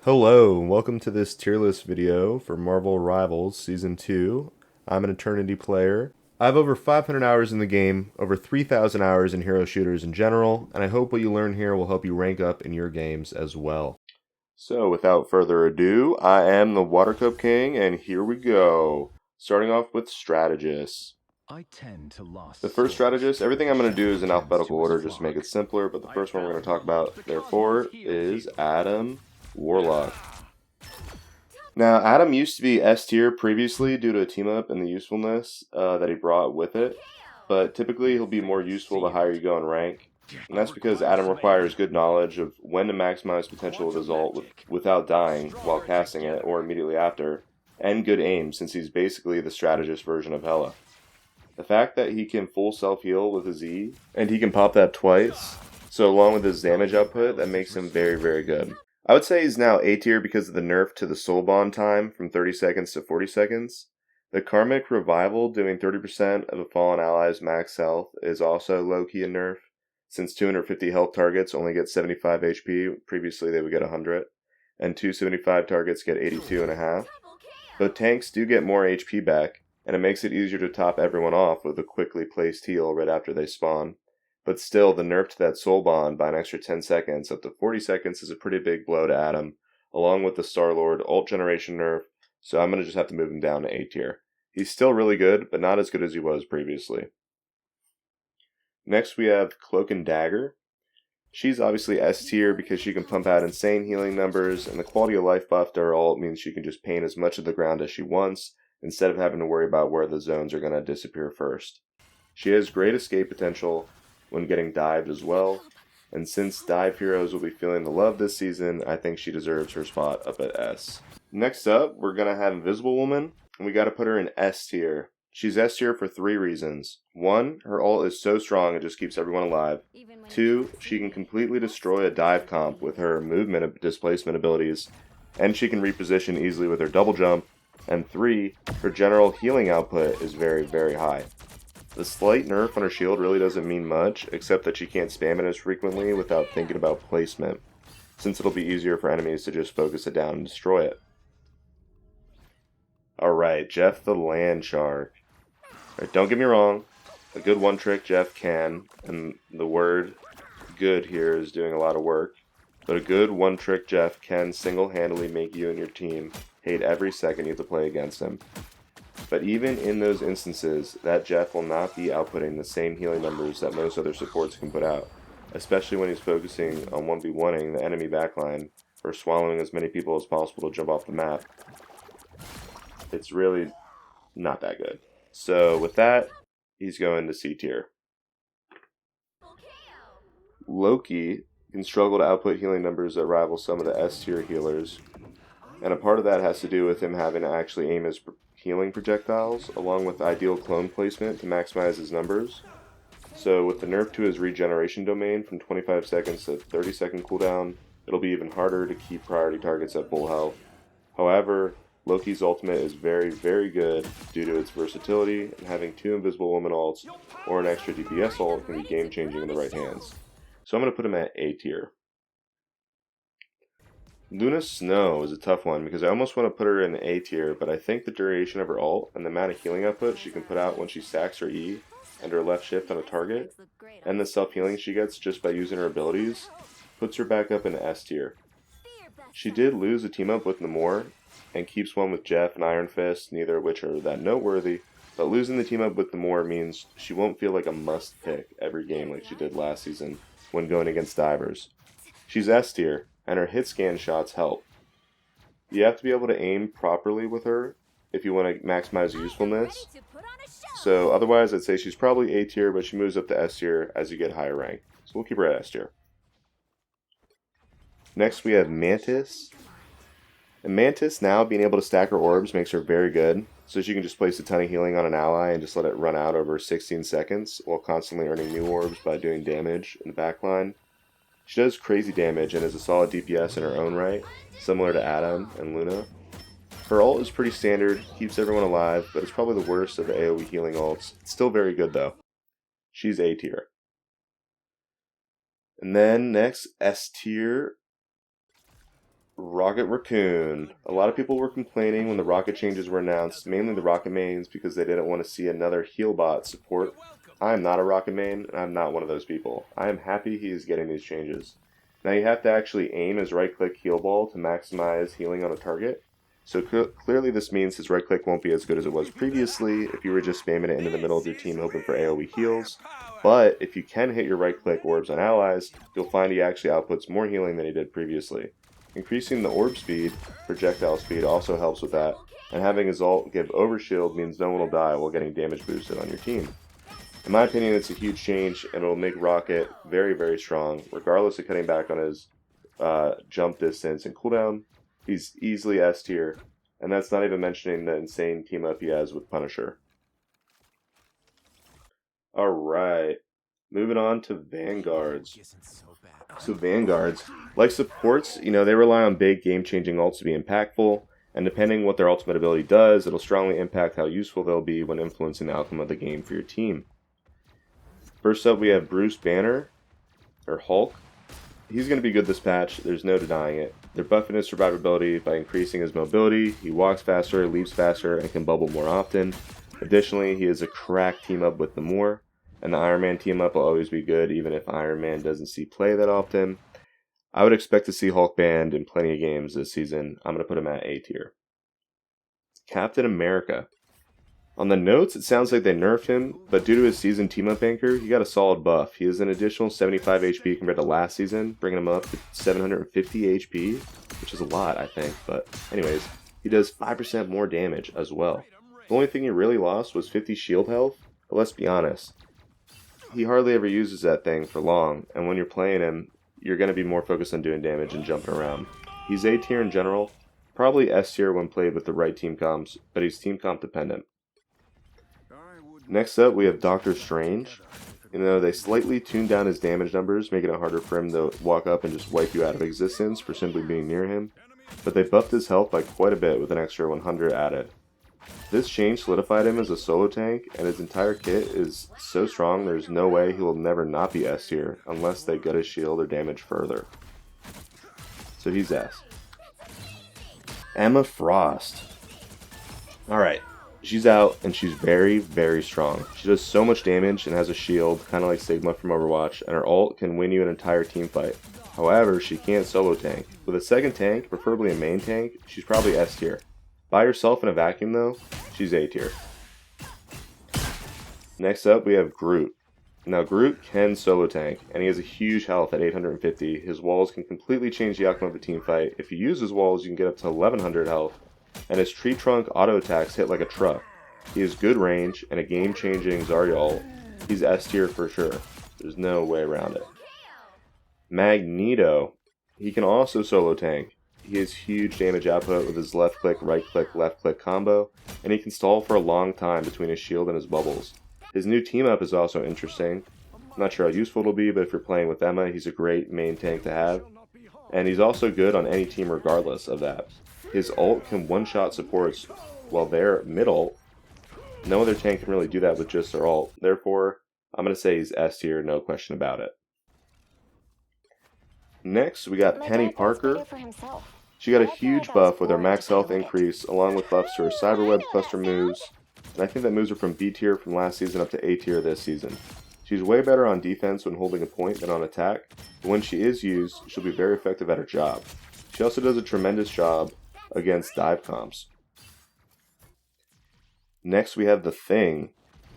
Hello, and welcome to this tier list video for Marvel Rivals Season 2. I'm an Eternity player. I have over 500 hours in the game, over 3,000 hours in hero shooters in general, and I hope what you learn here will help you rank up in your games as well. So without further ado, I am the Water Cup King, and here we go. Starting off with Strategists. The first strategist, everything I'm going to do is in alphabetical order just to make it simpler, but the first one we're going to talk about, therefore, is Adam Warlock. Now, Adam used to be S tier previously due to a team-up and the usefulness that he brought with it, but typically he'll be more useful the higher you go in rank, and that's because Adam requires good knowledge of when to maximize potential of his ult without dying while casting it or immediately after, and good aim since he's basically the strategist version of Hela. The fact that he can full self-heal with his E, and he can pop that twice, so along with his damage output, that makes him very, very good. I would say he's now A tier because of the nerf to the soul bond time from 30 seconds to 40 seconds. The Karmic Revival doing 30% of a fallen ally's max health is also low-key a nerf, since 250 health targets only get 75 HP, previously they would get 100, and 275 targets get 82.5. But tanks do get more HP back, and it makes it easier to top everyone off with a quickly placed heal right after they spawn. But still, the nerf to that soul bond by an extra 10 seconds up to 40 seconds is a pretty big blow to Adam, along with the Star-Lord ult generation nerf, so I'm going to just have to move him down to A tier. He's still really good, but not as good as he was previously. Next we have Cloak and Dagger. She's obviously S tier because she can pump out insane healing numbers, and the quality of life buff to her ult means she can just paint as much of the ground as she wants, instead of having to worry about where the zones are going to disappear first. She has great escape potential when getting dived as well, and since dive heroes will be feeling the love this season, I think she deserves her spot up at S. Next up, we're going to have Invisible Woman, and we got to put her in S tier. She's S tier for 3 reasons. 1, her ult is so strong it just keeps everyone alive. 2, she can completely destroy a dive comp with her movement displacement abilities, and she can reposition easily with her double jump. And 3, her general healing output is very, very high. The slight nerf on her shield really doesn't mean much, except that she can't spam it as frequently without thinking about placement, since it'll be easier for enemies to just focus it down and destroy it. Alright, Jeff the Land Shark. Alright, don't get me wrong, a good one-trick Jeff can, and the word good here is doing a lot of work, but a good one-trick Jeff can single-handedly make you and your team hate every second you have to play against him. But even in those instances, that Jeff will not be outputting the same healing numbers that most other supports can put out, especially when he's focusing on 1v1ing the enemy backline or swallowing as many people as possible to jump off the map. It's really not that good. So with that, he's going to C tier. Loki can struggle to output healing numbers that rival some of the S tier healers, and a part of that has to do with him having to actually aim his healing projectiles, along with ideal clone placement to maximize his numbers. So with the nerf to his regeneration domain from 25 seconds to 30 second cooldown, it'll be even harder to keep priority targets at full health. However, Loki's ultimate is very, very good due to its versatility, and having 2 Invisible Woman ults or an extra DPS ult can be game changing in the right hands. So I'm going to put him at A tier. Luna Snow is a tough one because I almost want to put her in A tier, but I think the duration of her ult and the amount of healing output she can put out when she stacks her E and her left shift on a target, and the self-healing she gets just by using her abilities, puts her back up in S tier. She did lose a team up with Namor, and keeps one with Jeff and Iron Fist, neither of which are that noteworthy, but losing the team up with Namor means she won't feel like a must pick every game like she did last season when going against divers. She's S tier, and her hit scan shots help. You have to be able to aim properly with her if you want to maximize usefulness. So otherwise I'd say she's probably A tier, but she moves up to S tier as you get higher rank. So we'll keep her at S tier. Next we have Mantis. And Mantis now being able to stack her orbs makes her very good. So she can just place a ton of healing on an ally and just let it run out over 16 seconds while constantly earning new orbs by doing damage in the backline. She does crazy damage and is a solid DPS in her own right, similar to Adam and Luna. Her ult is pretty standard, keeps everyone alive, but it's probably the worst of the AoE healing ults. It's still very good though. She's A tier. And then next, S tier, Rocket Raccoon. A lot of people were complaining when the rocket changes were announced, mainly the rocket mains, because they didn't want to see another healbot support. I am not a rocket main, and I'm not one of those people. I am happy he is getting these changes. Now you have to actually aim his right-click heal ball to maximize healing on a target. So clearly this means his right-click won't be as good as it was previously if you were just spamming it into the middle of your team hoping for AoE heals. But if you can hit your right-click orbs on allies, you'll find he actually outputs more healing than he did previously. Increasing the orb speed, projectile speed, also helps with that, and having his ult give overshield means no one will die while getting damage boosted on your team. In my opinion, it's a huge change, and it will make Rocket very, very strong, regardless of cutting back on his jump distance and cooldown. He's easily S tier, and that's not even mentioning the insane team up he has with Punisher. Alright, moving on to Vanguards. So Vanguards, like supports, they rely on big game-changing ults to be impactful, and depending what their ultimate ability does, it'll strongly impact how useful they'll be when influencing the outcome of the game for your team. First up, we have Bruce Banner, or Hulk. He's going to be good this patch, there's no denying it. They're buffing his survivability by increasing his mobility, he walks faster, leaps faster, and can bubble more often. Additionally, he is a crack team-up with Namor, and the Iron Man team-up will always be good even if Iron Man doesn't see play that often. I would expect to see Hulk banned in plenty of games this season. I'm going to put him at A tier. Captain America. On the notes, it sounds like they nerfed him, but due to his season team-up anchor, he got a solid buff. He has an additional 75 HP compared to last season, bringing him up to 750 HP, which is a lot, I think, but anyways, he does 5% more damage as well. The only thing he really lost was 50 shield health, but let's be honest, he hardly ever uses that thing for long, and when you're playing him, you're going to be more focused on doing damage and jumping around. He's A tier in general, probably S tier when played with the right team comps, but he's team comp dependent. Next up, we have Doctor Strange. They slightly tuned down his damage numbers, making it harder for him to walk up and just wipe you out of existence for simply being near him, but they buffed his health by quite a bit with an extra 100 added. This change solidified him as a solo tank, and his entire kit is so strong there's no way he will never not be S tier unless they gut his shield or damage further. So he's S. Emma Frost. Alright, she's out and she's very, very strong. She does so much damage and has a shield, kind of like Sigma from Overwatch, and her ult can win you an entire team fight. However, she can't solo tank. With a second tank, preferably a main tank, she's probably S tier. By herself in a vacuum though, she's A tier. Next up we have Groot. Now Groot can solo tank, and he has a huge health at 850. His walls can completely change the outcome of a team fight. If you use his walls, you can get up to 1100 health, and his tree trunk auto attacks hit like a truck. He has good range and a game-changing Zarya ult. He's S tier for sure. There's no way around it. Magneto. He can also solo tank. He has huge damage output with his left click, right click, left click combo, and he can stall for a long time between his shield and his bubbles. His new team up is also interesting. I'm not sure how useful it'll be, but if you're playing with Emma, he's a great main tank to have. And he's also good on any team regardless of that. His ult can one-shot supports while they're mid-ult. No other tank can really do that with just their ult. Therefore, I'm going to say he's S tier, no question about it. Next, we got Peni Parker. She got a huge buff with her max health increase, along with buffs to her cyberweb cluster moves, and I think that moves her from B tier from last season up to A tier this season. She's way better on defense when holding a point than on attack, but when she is used, she'll be very effective at her job. She also does a tremendous job against dive comps. Next we have the Thing.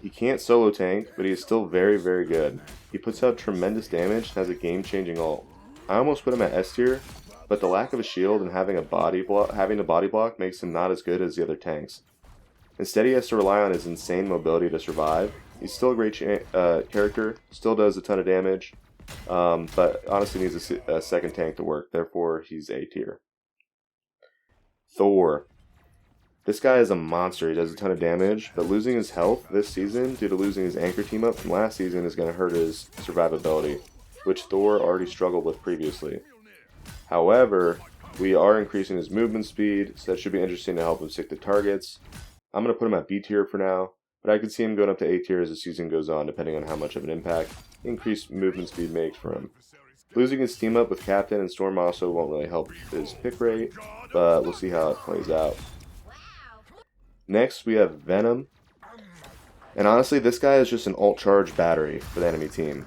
He can't solo tank, but he is still very, very good. He puts out tremendous damage and has a game-changing ult. I almost put him at S tier, but the lack of a shield and having a body block makes him not as good as the other tanks. Instead, he has to rely on his insane mobility to survive. He's still a great character, still does a ton of damage, but honestly needs a second tank to work, therefore he's A tier. Thor. This guy is a monster, he does a ton of damage, but losing his health this season due to losing his anchor team up from last season is going to hurt his survivability, which Thor already struggled with previously. However, we are increasing his movement speed, so that should be interesting to help him stick to targets. I'm going to put him at B tier for now, but I could see him going up to A tier as the season goes on, depending on how much of an impact increased movement speed makes for him. Losing his team up with Captain and Storm also won't really help his pick rate, but we'll see how it plays out. Next, we have Venom. And honestly, this guy is just an ult charge battery for the enemy team.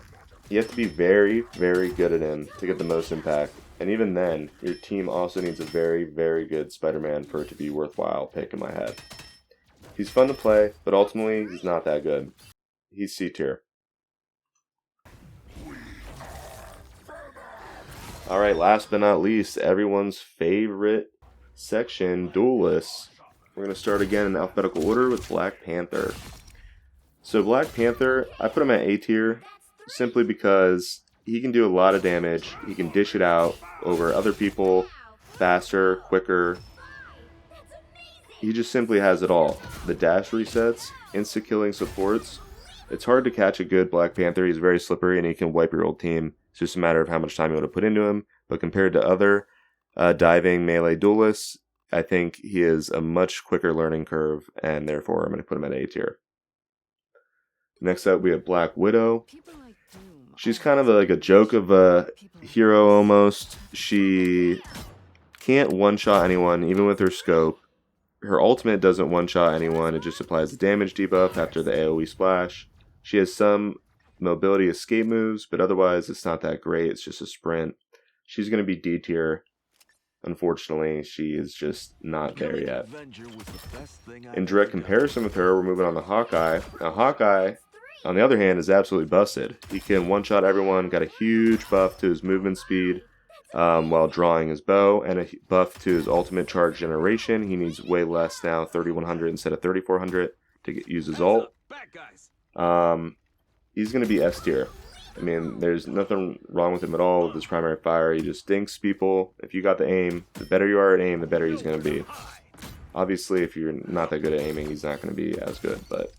You have to be very, very good at him to get the most impact. And even then, your team also needs a very, very good Spider-Man for it to be worthwhile pick in my head. He's fun to play, but ultimately, he's not that good. He's C tier. Alright, last but not least, everyone's favorite section, Duelists. We're going to start again in alphabetical order with Black Panther. So Black Panther, I put him at A tier simply because he can do a lot of damage. He can dish it out over other people faster, quicker. He just simply has it all. The dash resets, insta-killing supports. It's hard to catch a good Black Panther. He's very slippery and he can wipe your old team. It's just a matter of how much time you want to put into him. But compared to other diving melee duelists, I think he is a much quicker learning curve, and therefore I'm going to put him at A tier. Next up, we have Black Widow. She's kind of like a joke of a hero almost. She can't one-shot anyone, even with her scope. Her ultimate doesn't one-shot anyone. It just applies the damage debuff after the AoE splash. She has some mobility escape moves, but otherwise it's not that great. It's just a sprint. She's going to be D tier. Unfortunately, she is just not there yet. In direct comparison with her, we're moving on to Hawkeye. Now, Hawkeye, on the other hand, is absolutely busted. He can one-shot everyone, got a huge buff to his movement speed while drawing his bow, and a buff to his ultimate charge generation. He needs way less now, 3100 instead of 3400 to use his ult. He's going to be S tier. I mean, there's nothing wrong with him at all with his primary fire. He just dinks people. If you got the aim, the better you are at aim, the better he's going to be. Obviously, if you're not that good at aiming, he's not going to be as good, but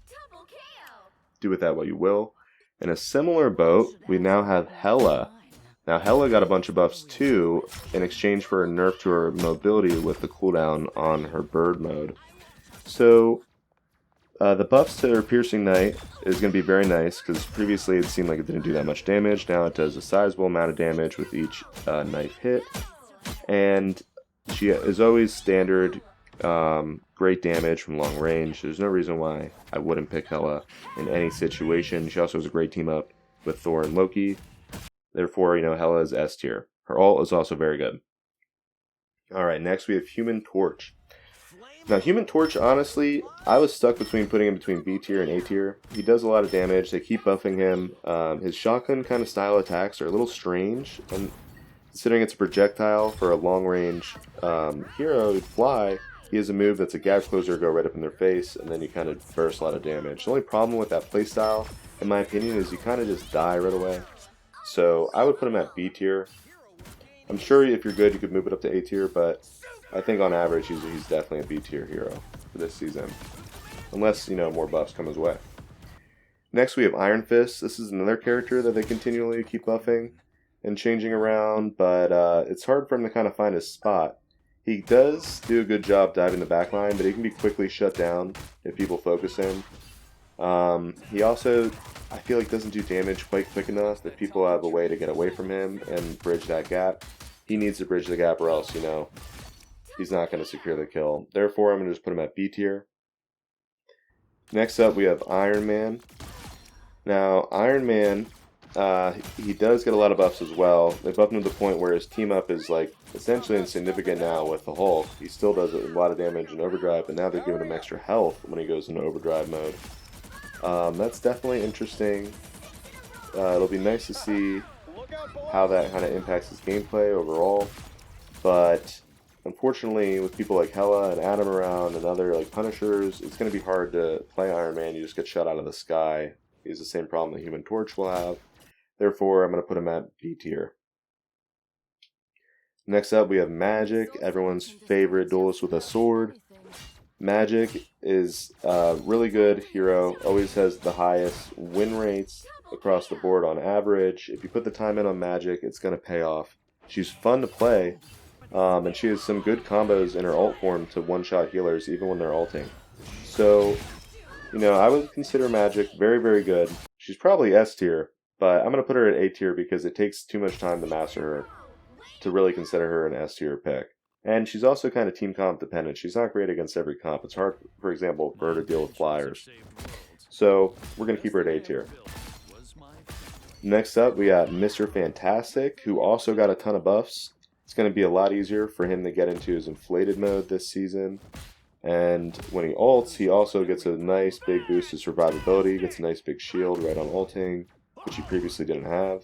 do with that what you will. In a similar boat, we now have Hela. Now, Hela got a bunch of buffs too, in exchange for a nerf to her mobility with the cooldown on her bird mode. So, the buffs to her Piercing Knight is going to be very nice, because previously it seemed like it didn't do that much damage. Now it does a sizable amount of damage with each knife hit. And she is always standard great damage from long range. There's no reason why I wouldn't pick Hela in any situation. She also has a great team up with Thor and Loki. Therefore, Hela is S tier. Her ult is also very good. Alright, next we have Human Torch. Now, Human Torch, honestly, I was stuck between putting him between B tier and A tier. He does a lot of damage. They keep buffing him. His shotgun kind of style attacks are a little strange, and considering it's a projectile for a long-range hero to fly, he has a move that's a gap closer, go right up in their face, and then you kind of burst a lot of damage. The only problem with that playstyle, in my opinion, is you kind of just die right away. So I would put him at B tier. I'm sure if you're good, you could move it up to A tier, but I think on average he's definitely a B tier hero for this season. Unless, more buffs come his way. Next we have Iron Fist. This is another character that they continually keep buffing and changing around, but it's hard for him to kind of find his spot. He does do a good job diving the backline, but he can be quickly shut down if people focus him. He also, I feel like, doesn't do damage quite quick enough if people have a way to get away from him and bridge that gap. He needs to bridge the gap, or else, he's not going to secure the kill. Therefore, I'm going to just put him at B tier. Next up, we have Iron Man. Now, Iron Man, he does get a lot of buffs as well. They buffed him to the point where his team up is essentially insignificant now with the Hulk. He still does a lot of damage in overdrive, but now they're giving him extra health when he goes into overdrive mode. That's definitely interesting. It'll be nice to see how that kind of impacts his gameplay overall. But unfortunately, with people like Hela and Adam around and other Punishers, it's going to be hard to play Iron Man. You just get shot out of the sky. He has the same problem the Human Torch will have. Therefore, I'm going to put him at B tier. Next up, we have Magik, everyone's favorite duelist with a sword. Magik is a really good hero, always has the highest win rates across the board on average. If you put the time in on Magik, it's going to pay off. She's fun to play, and she has some good combos in her ult form to one-shot healers even when they're ulting. So, I would consider Magik very, very good. She's probably S tier, but I'm going to put her at A tier because it takes too much time to master her to really consider her an S tier pick. And she's also kind of team comp dependent. She's not great against every comp. It's hard, for example, for her to deal with flyers. So we're going to keep her at A tier. Next up, we got Mr. Fantastic, who also got a ton of buffs. It's going to be a lot easier for him to get into his inflated mode this season. And when he ults, he also gets a nice big boost to survivability, gets a nice big shield right on ulting, which he previously didn't have.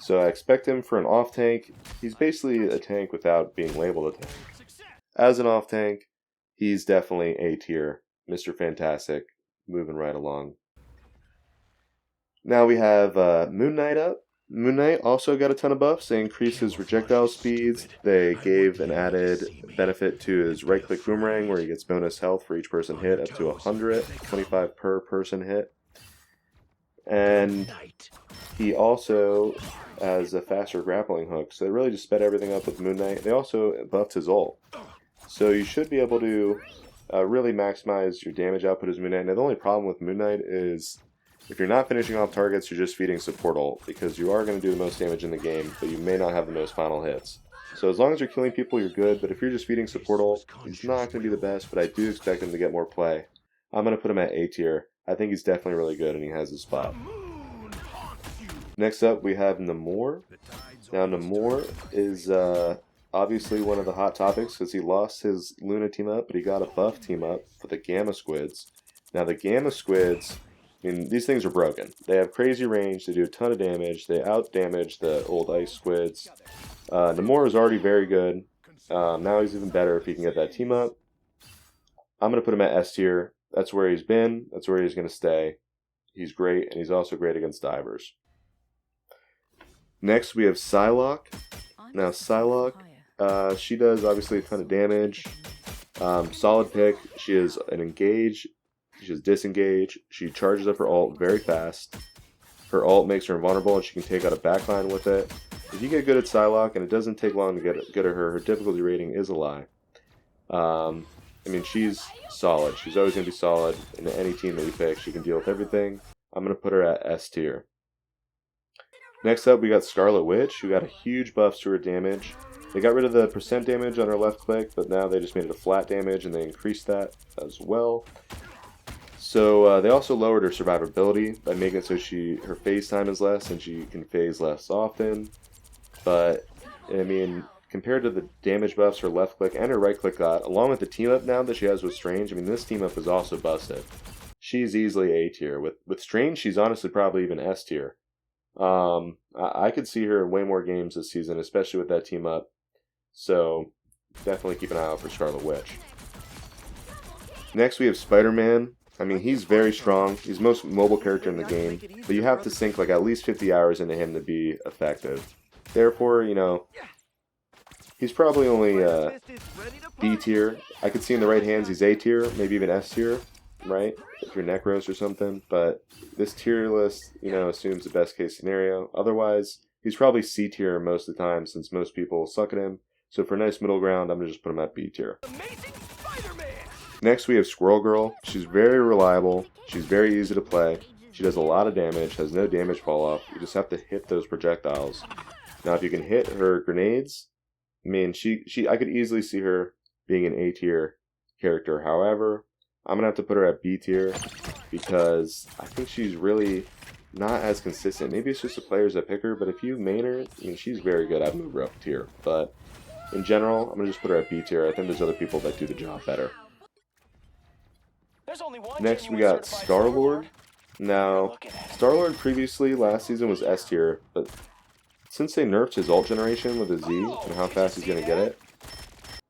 So I expect him for an off tank. He's basically a tank without being labeled a tank. As an off tank, he's definitely A tier. Mr. Fantastic, moving right along. Now we have Moon Knight up. Moon Knight also got a ton of buffs. They increased his projectile speeds. They gave an added benefit to his right-click boomerang where he gets bonus health for each person hit up to 100, 25 per person hit. And he also has a faster grappling hook. So they really just sped everything up with Moon Knight. They also buffed his ult. So you should be able to really maximize your damage output as Moon Knight. Now the only problem with Moon Knight is if you're not finishing off targets, you're just feeding support ult, because you are going to do the most damage in the game, but you may not have the most final hits. So as long as you're killing people, you're good, but if you're just feeding support ult, he's not going to be the best, but I do expect him to get more play. I'm going to put him at A tier. I think he's definitely really good, and he has his spot. Next up, we have Namor. Now, Namor is obviously one of the hot topics, because he lost his Luna team up, but he got a buff team up for the Gamma Squids. Now, the Gamma Squids, I mean, these things are broken. They have crazy range, they do a ton of damage, they out-damage the old ice squids. Namor is already very good. Now he's even better if he can get that team up. I'm going to put him at S tier. That's where he's been, that's where he's going to stay. He's great, and he's also great against divers. Next, we have Psylocke. Now, Psylocke, she does obviously a ton of damage. Solid pick. She is an engage. She has disengage. She charges up her ult very fast. Her ult makes her invulnerable and she can take out a backline with it. If you get good at Psylocke, and it doesn't take long to get at her, her difficulty rating is a lie. I mean, she's solid. She's always going to be solid in any team that you pick. She can deal with everything. I'm going to put her at S tier. Next up, we got Scarlet Witch, who got a huge buff to her damage. They got rid of the percent damage on her left click, but now they just made it a flat damage, and they increased that as well. So they also lowered her survivability by making it so her phase time is less and she can phase less often. But, I mean, compared to the damage buffs her left click and her right click got, along with the team up now that she has with Strange, I mean, this team up is also busted. She's easily A tier. With Strange, she's honestly probably even S tier. I could see her in way more games this season, especially with that team up. So, definitely keep an eye out for Scarlet Witch. Next, we have Spider-Man. I mean, he's very strong. He's the most mobile character in the game, but you have to sink like at least 50 hours into him to be effective. Therefore, you know, he's probably only B tier. I could see in the right hands he's A tier, maybe even S tier, right? If you're Necros or something. But this tier list, you know, assumes the best case scenario. Otherwise, he's probably C tier most of the time since most people suck at him. So for a nice middle ground, I'm going to just put him at B tier. Next, we have Squirrel Girl. She's very reliable. She's very easy to play. She does a lot of damage, has no damage fall off. You just have to hit those projectiles. Now, if you can hit her grenades, I mean, I could easily see her being an A tier character. However, I'm gonna have to put her at B tier because I think she's really not as consistent. Maybe it's just the players that pick her, but if you main her, I mean, she's very good. I'd move her up tier, but in general, I'm gonna just put her at B tier. I think there's other people that do the job better. Next, we got Star-Lord. Now, Star-Lord previously, last season, was S tier, but since they nerfed his ult generation with a Z and how fast he's going to get it,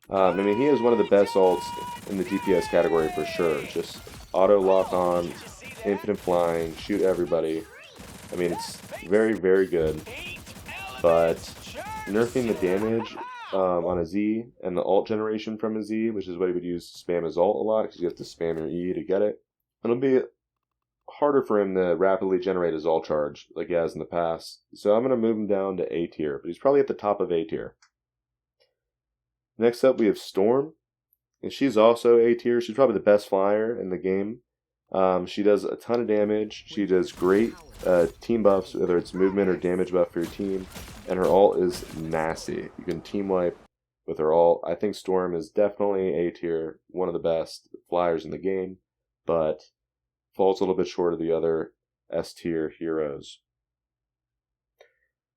I mean, he is one of the best ults in the DPS category for sure. Just auto lock on, infinite flying, shoot everybody. I mean, it's very, very good, but nerfing the damage on a Z and the ult generation from a Z, which is what he would use to spam his ult a lot because you have to spam your E to get it. It'll be harder for him to rapidly generate his ult charge like he has in the past. So I'm going to move him down to A tier, but he's probably at the top of A tier. Next up we have Storm, and she's also A tier. She's probably the best flyer in the game. She does a ton of damage. She does great team buffs, whether it's movement or damage buff for your team. And her ult is nasty. You can team wipe with her ult. I think Storm is definitely A tier, one of the best flyers in the game, but falls a little bit short of the other S tier heroes.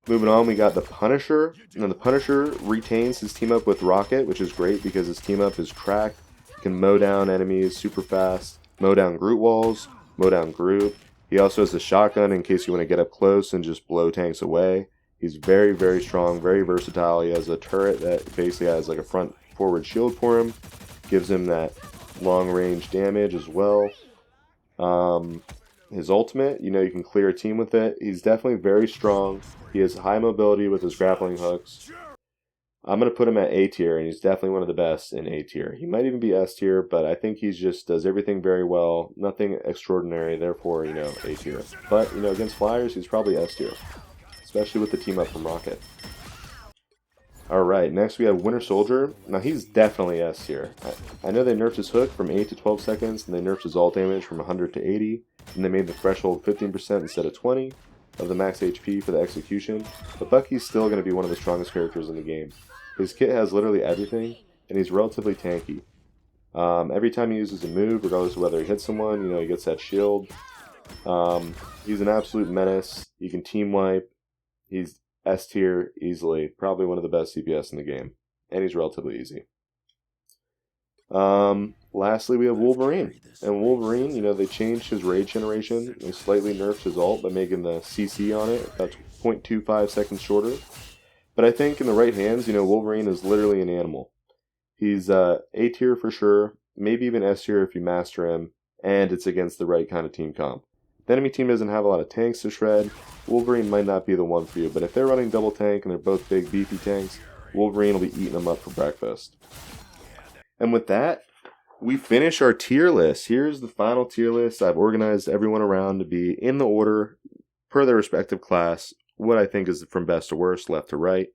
Moving on, we got the Punisher. And the Punisher retains his team up with Rocket, which is great because his team up is cracked. He can mow down enemies super fast, mow down Groot walls, mow down Groot. He also has a shotgun in case you want to get up close and just blow tanks away. He's very, very strong, very versatile. He has a turret that basically has like a front forward shield for him. Gives him that long range damage as well. His ultimate, you can clear a team with it. He's definitely very strong. He has high mobility with his grappling hooks. I'm going to put him at A tier, and he's definitely one of the best in A tier. He might even be S tier, but I think he just does everything very well. Nothing extraordinary, therefore, A tier. But, against Flyers, he's probably S tier, especially with the team up from Rocket. Alright, next we have Winter Soldier. Now he's definitely S tier. I know they nerfed his hook from 8 to 12 seconds, and they nerfed his ult damage from 100 to 80, and they made the threshold 15% instead of 20 of the max HP for the execution, but Bucky's still going to be one of the strongest characters in the game. His kit has literally everything, and he's relatively tanky. Every time he uses a move, regardless of whether he hits someone, he gets that shield. He's an absolute menace. He can team wipe. He's S tier easily. Probably one of the best CPS in the game. And he's relatively easy. Lastly, we have Wolverine. And Wolverine, they changed his rage generation. They slightly nerfed his ult by making the CC on it about 0.25 seconds shorter. But I think in the right hands, Wolverine is literally an animal. He's A tier for sure, maybe even S tier if you master him, and it's against the right kind of team comp. The enemy team doesn't have a lot of tanks to shred. Wolverine might not be the one for you, but if they're running double tank and they're both big beefy tanks, Wolverine will be eating them up for breakfast. And with that, we finish our tier list. Here's the final tier list. I've organized everyone around to be in the order per their respective class, what I think is from best to worst, left to right.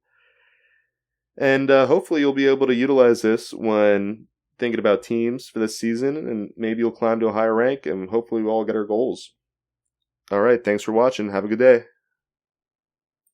And hopefully you'll be able to utilize this when thinking about teams for this season, and maybe you'll climb to a higher rank, and hopefully we'll all get our goals. Alright, thanks for watching. Have a good day.